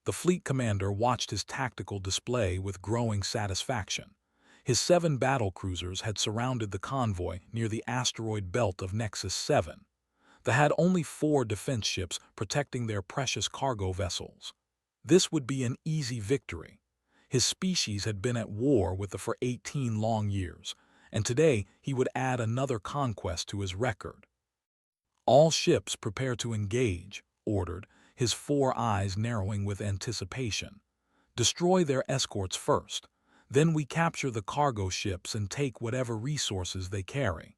The fleet commander watched his tactical display with growing satisfaction. His 7 battle cruisers had surrounded the convoy near the asteroid belt of Nexus 7. They had only 4 defense ships protecting their precious cargo vessels. This would be an easy victory. His species had been at war with them for 18 long years, and today he would add another conquest to his record. "All ships prepare to engage," ordered, his 4 eyes narrowing with anticipation. "Destroy their escorts first. Then we capture the cargo ships and take whatever resources they carry."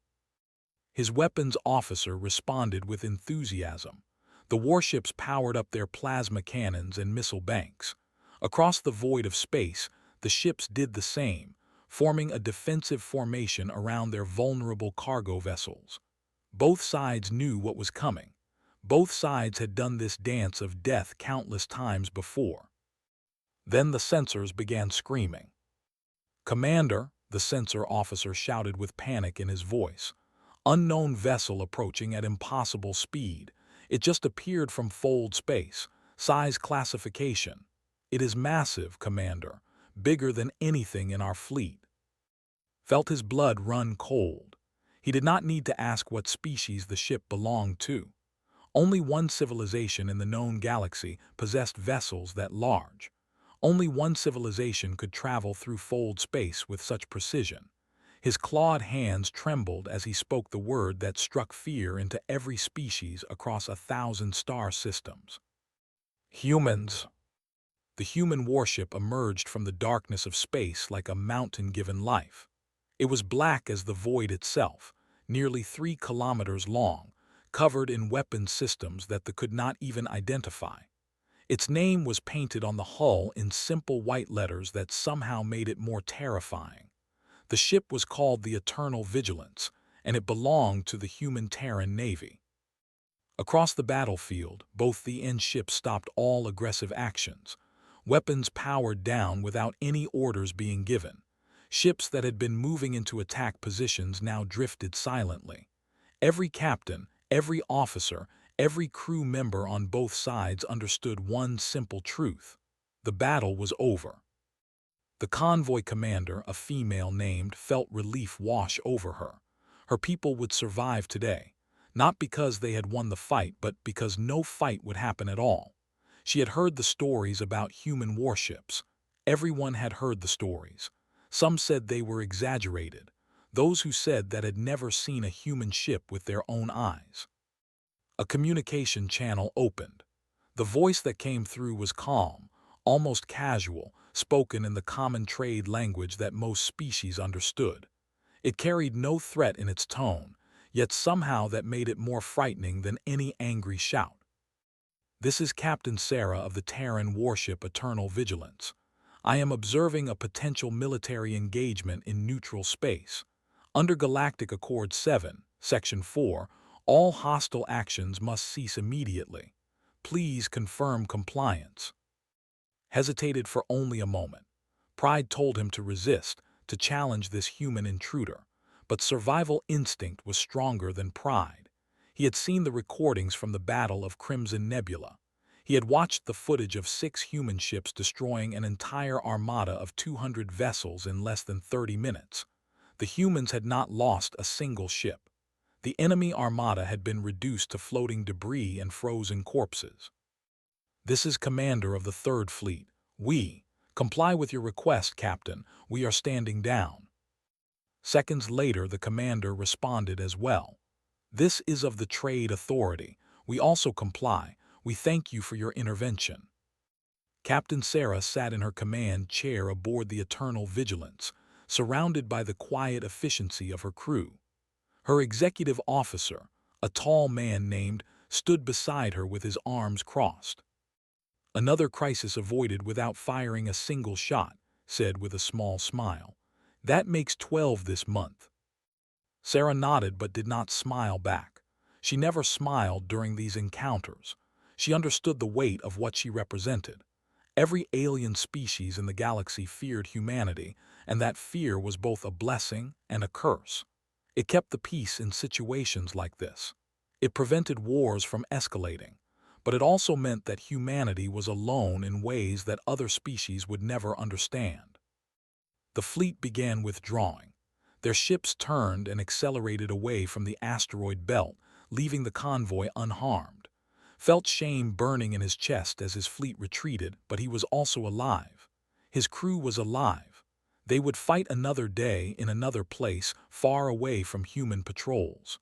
His weapons officer responded with enthusiasm. The warships powered up their plasma cannons and missile banks. Across the void of space, the ships did the same, forming a defensive formation around their vulnerable cargo vessels. Both sides knew what was coming. Both sides had done this dance of death countless times before. Then the sensors began screaming. "Commander," the sensor officer shouted with panic in his voice. "Unknown vessel approaching at impossible speed. It just appeared from fold space. Size classification. It is massive, Commander. Bigger than anything in our fleet." Felt his blood run cold. He did not need to ask what species the ship belonged to. Only one civilization in the known galaxy possessed vessels that large. Only one civilization could travel through fold space with such precision. His clawed hands trembled as he spoke the word that struck fear into every species across 1,000 star systems. "Humans." The human warship emerged from the darkness of space like a mountain given life. It was black as the void itself, nearly 3 kilometers long, covered in weapons systems that they could not even identify. Its name was painted on the hull in simple white letters that somehow made it more terrifying. The ship was called the Eternal Vigilance, and it belonged to the human Terran Navy. Across the battlefield, both the and ships stopped all aggressive actions. Weapons powered down without any orders being given. Ships that had been moving into attack positions now drifted silently. Every captain, every officer, every crew member on both sides understood one simple truth: the battle was over. The convoy commander, a female named, felt relief wash over her. Her people would survive today, not because they had won the fight, but because no fight would happen at all. She had heard the stories about human warships. Everyone had heard the stories. Some said they were exaggerated. Those who said that had never seen a human ship with their own eyes. A communication channel opened. The voice that came through was calm, almost casual, spoken in the common trade language that most species understood. It carried no threat in its tone, yet somehow that made it more frightening than any angry shout. "This is Captain Sarah of the Terran warship Eternal Vigilance. I am observing a potential military engagement in neutral space. Under Galactic Accord 7, Section 4, all hostile actions must cease immediately. Please confirm compliance." Hesitated for only a moment. Pride told him to resist, to challenge this human intruder. But survival instinct was stronger than pride. He had seen the recordings from the Battle of Crimson Nebula. He had watched the footage of 6 human ships destroying an entire armada of 200 vessels in less than 30 minutes. The humans had not lost a single ship. The enemy armada had been reduced to floating debris and frozen corpses. "This is Commander of the 3rd Fleet. We comply with your request, Captain. We are standing down." Seconds later, the commander responded as well. "This is of the Trade Authority. We also comply. We thank you for your intervention." Captain Sarah sat in her command chair aboard the Eternal Vigilance, surrounded by the quiet efficiency of her crew. Her executive officer, a tall man named, stood beside her with his arms crossed. "Another crisis avoided without firing a single shot," said with a small smile. "That makes 12 this month." Sarah nodded but did not smile back. She never smiled during these encounters. She understood the weight of what she represented. Every alien species in the galaxy feared humanity, and that fear was both a blessing and a curse. It kept the peace in situations like this. It prevented wars from escalating. but it also meant that humanity was alone in ways that other species would never understand. The fleet began withdrawing. Their ships turned and accelerated away from the asteroid belt, leaving the convoy unharmed. Felt shame burning in his chest as his fleet retreated, but he was also alive. His crew was alive. They would fight another day in another place, far away from human patrols.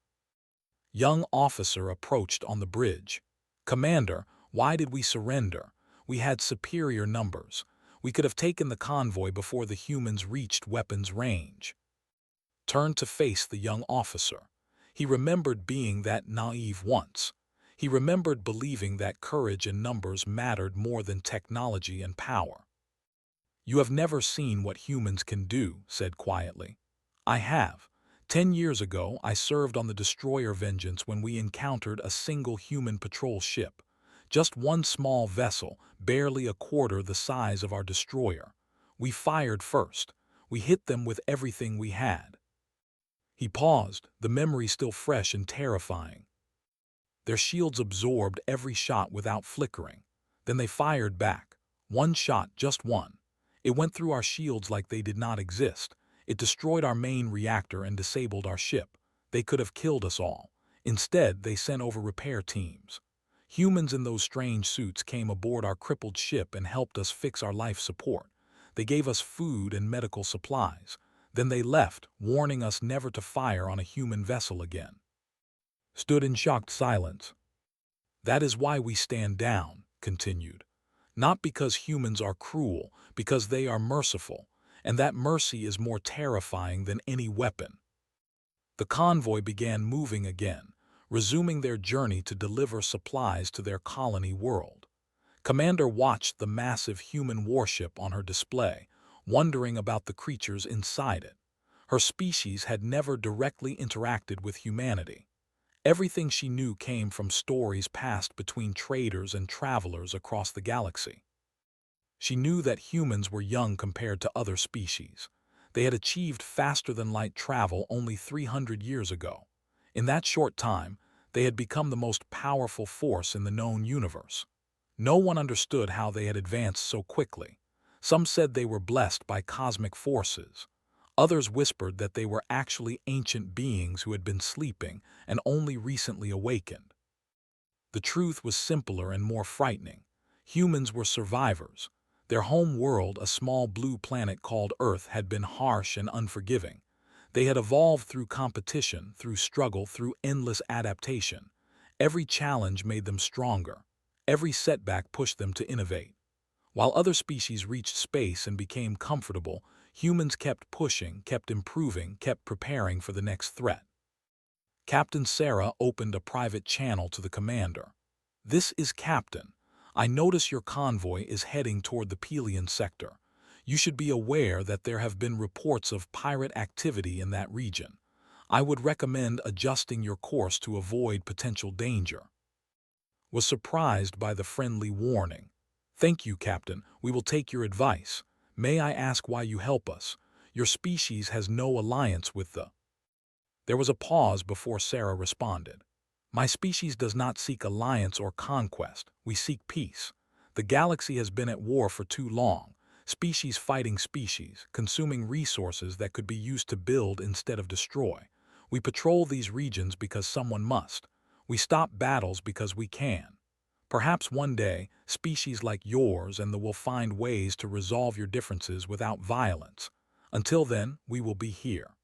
Young officer approached on the bridge. "Commander, why did we surrender? We had superior numbers. We could have taken the convoy before the humans reached weapons range." Turned to face the young officer. He remembered being that naive once. He remembered believing that courage and numbers mattered more than technology and power. "You have never seen what humans can do," said quietly. "I have. 10 years ago, I served on the destroyer Vengeance when we encountered a single human patrol ship. Just one small vessel, barely a quarter the size of our destroyer. We fired first. We hit them with everything we had." He paused, the memory still fresh and terrifying. Their shields absorbed every shot without flickering. Then they fired back. One shot, just one. It went through our shields like they did not exist. It destroyed our main reactor and disabled our ship. They could have killed us all. Instead, they sent over repair teams. Humans in those strange suits came aboard our crippled ship and helped us fix our life support. They gave us food and medical supplies. Then they left, warning us never to fire on a human vessel again. Stood in shocked silence. "That is why we stand down," continued. "Not because humans are cruel, because they are merciful, and that mercy is more terrifying than any weapon." The convoy began moving again, resuming their journey to deliver supplies to their colony world. Commander watched the massive human warship on her display, wondering about the creatures inside it. Her species had never directly interacted with humanity. Everything she knew came from stories passed between traders and travelers across the galaxy. She knew that humans were young compared to other species. They had achieved faster-than-light travel only 300 years ago. In that short time, they had become the most powerful force in the known universe. No one understood how they had advanced so quickly. Some said they were blessed by cosmic forces. Others whispered that they were actually ancient beings who had been sleeping and only recently awakened. The truth was simpler and more frightening. Humans were survivors. Their home world, a small blue planet called Earth, had been harsh and unforgiving. They had evolved through competition, through struggle, through endless adaptation. Every challenge made them stronger. Every setback pushed them to innovate. While other species reached space and became comfortable, humans kept pushing, kept improving, kept preparing for the next threat. Captain Sarah opened a private channel to the commander. "This is Captain. I notice your convoy is heading toward the Pelian sector. You should be aware that there have been reports of pirate activity in that region. I would recommend adjusting your course to avoid potential danger." Was surprised by the friendly warning. "Thank you, Captain. We will take your advice. May I ask why you help us? Your species has no alliance with the—" There was a pause before Sarah responded. "My species does not seek alliance or conquest. We seek peace. The galaxy has been at war for too long. Species fighting species, consuming resources that could be used to build instead of destroy. We patrol these regions because someone must. We stop battles because we can. Perhaps one day, species like yours and the will find ways to resolve your differences without violence. Until then, we will be here."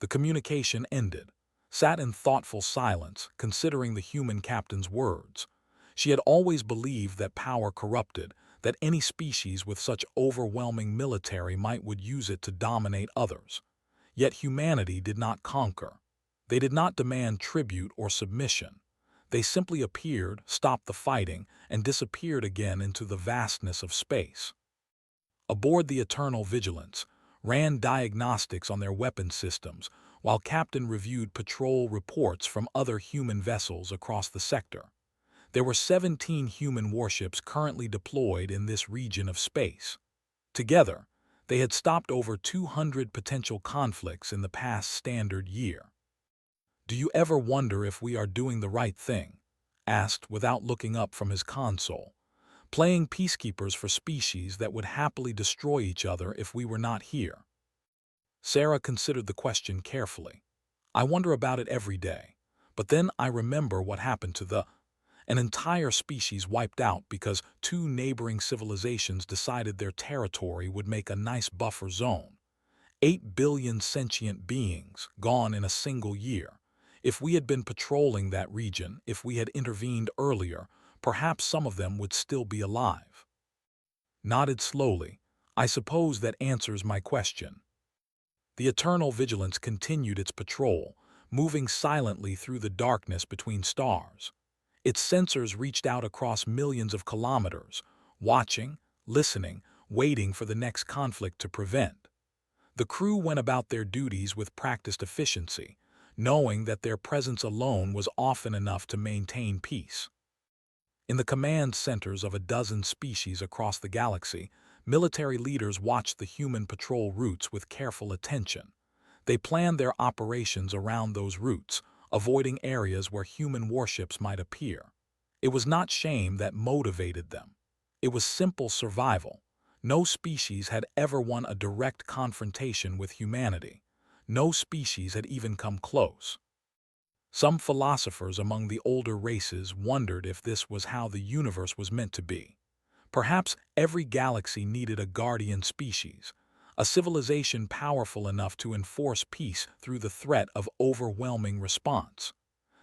The communication ended. Sat in thoughtful silence, considering the human captain's words. She had always believed that power corrupted, that any species with such overwhelming military might would use it to dominate others. Yet humanity did not conquer. They did not demand tribute or submission. They simply appeared, stopped the fighting, and disappeared again into the vastness of space. Aboard the Eternal Vigilance, ran diagnostics on their weapon systems, while Captain reviewed patrol reports from other human vessels across the sector. There were 17 human warships currently deployed in this region of space. Together, they had stopped over 200 potential conflicts in the past standard year. "Do you ever wonder if we are doing the right thing?" asked without looking up from his console. Playing peacekeepers for species that would happily destroy each other if we were not here. Sarah considered the question carefully. I wonder about it every day. But then I remember what happened to an entire species wiped out because two neighboring civilizations decided their territory would make a nice buffer zone. 8 billion sentient beings gone in a single year. If we had been patrolling that region, if we had intervened earlier, perhaps some of them would still be alive. Nodded slowly. I suppose that answers my question. The Eternal Vigilance continued its patrol, moving silently through the darkness between stars. Its sensors reached out across millions of kilometers, watching, listening, waiting for the next conflict to prevent. The crew went about their duties with practiced efficiency, knowing that their presence alone was often enough to maintain peace. In the command centers of a dozen species across the galaxy, military leaders watched the human patrol routes with careful attention. They planned their operations around those routes, avoiding areas where human warships might appear. It was not shame that motivated them. It was simple survival. No species had ever won a direct confrontation with humanity. No species had even come close. Some philosophers among the older races wondered if this was how the universe was meant to be. Perhaps every galaxy needed a guardian species, a civilization powerful enough to enforce peace through the threat of overwhelming response.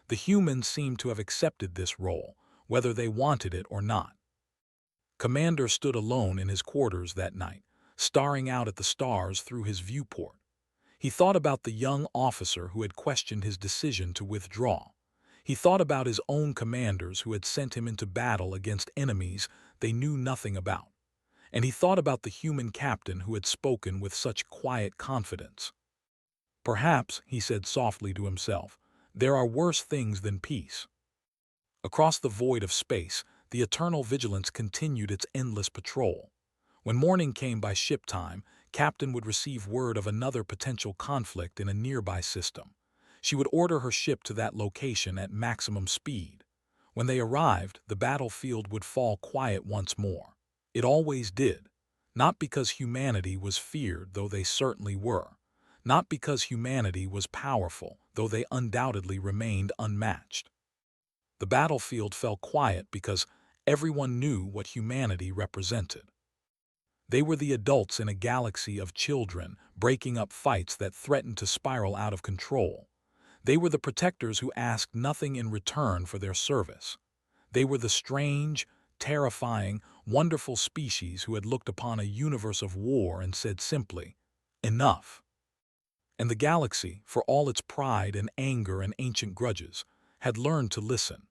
The humans seemed to have accepted this role, whether they wanted it or not. Commander stood alone in his quarters that night, staring out at the stars through his viewport. He thought about the young officer who had questioned his decision to withdraw. He thought about his own commanders who had sent him into battle against enemies they knew nothing about. And he thought about the human captain who had spoken with such quiet confidence. Perhaps, he said softly to himself, there are worse things than peace. Across the void of space, the Eternal Vigilance continued its endless patrol. When morning came by ship time, Captain would receive word of another potential conflict in a nearby system. She would order her ship to that location at maximum speed. When they arrived, the battlefield would fall quiet once more. It always did. Not because humanity was feared, though they certainly were. Not because humanity was powerful, though they undoubtedly remained unmatched. The battlefield fell quiet because everyone knew what humanity represented. They were the adults in a galaxy of children, breaking up fights that threatened to spiral out of control. They were the protectors who asked nothing in return for their service. They were the strange, terrifying, wonderful species who had looked upon a universe of war and said simply, enough. And the galaxy, for all its pride and anger and ancient grudges, had learned to listen.